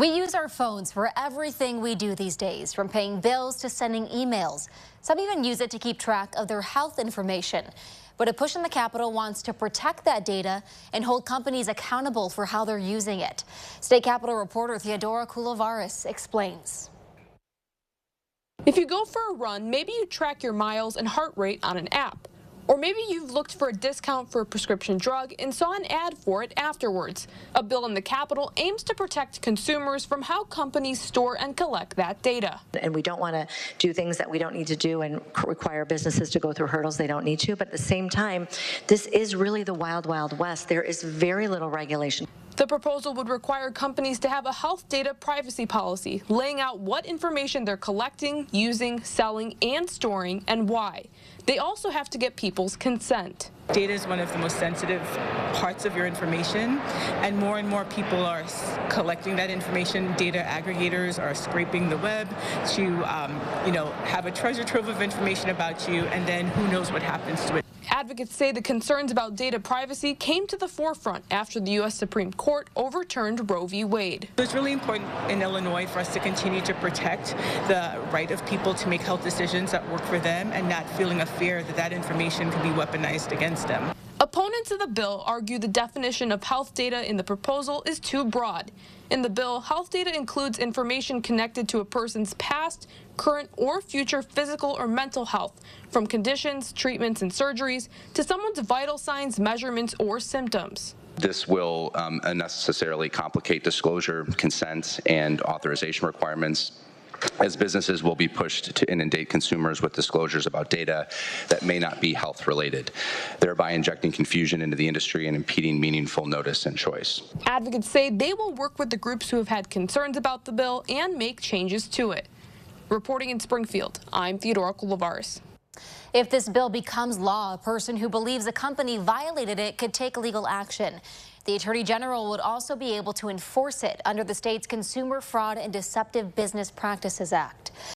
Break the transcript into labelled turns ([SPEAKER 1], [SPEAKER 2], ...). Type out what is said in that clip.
[SPEAKER 1] We use our phones for everything we do these days, from paying bills to sending emails. Some even use it to keep track of their health information. But a push in the Capitol wants to protect that data and hold companies accountable for how they're using it. State Capitol reporter Theodora Coulivaris explains.
[SPEAKER 2] If you go for a run, maybe you track your miles and heart rate on an app. Or maybe you've looked for a discount for a prescription drug and saw an ad for it afterwards. A bill in the Capitol aims to protect consumers from how companies store and collect that data.
[SPEAKER 3] And we don't want to do things that we don't need to do and require businesses to go through hurdles they don't need to. But at the same time, this is really the wild, wild west. There is very little regulation.
[SPEAKER 2] The proposal would require companies to have a health data privacy policy, laying out what information they're collecting, using, selling, and storing, and why. They also have to get people's consent.
[SPEAKER 4] Data is one of the most sensitive parts of your information, and more people are collecting that information. Data aggregators are scraping the web to, have a treasure trove of information about you, and then who knows what happens to it.
[SPEAKER 2] Advocates say the concerns about data privacy came to the forefront after the U.S. Supreme Court overturned Roe v. Wade.
[SPEAKER 4] It's really important in Illinois for us to continue to protect the right of people to make health decisions that work for them and not feeling a fear that that information could be weaponized against them.
[SPEAKER 2] Opponents of the bill argue the definition of health data in the proposal is too broad. In the bill, health data includes information connected to a person's past, current, or future physical or mental health, from conditions, treatments, and surgeries to someone's vital signs, measurements, or symptoms.
[SPEAKER 5] This will unnecessarily complicate disclosure, consent, and authorization requirements, as businesses will be pushed to inundate consumers with disclosures about data that may not be health related, thereby injecting confusion into the industry and impeding meaningful notice and choice.
[SPEAKER 2] Advocates say they will work with the groups who have had concerns about the bill and make changes to it. Reporting in Springfield, I'm Theodora Coulivaris.
[SPEAKER 1] If this bill becomes law, a person who believes a company violated it could take legal action. The Attorney General would also be able to enforce it under the state's Consumer Fraud and Deceptive Business Practices Act.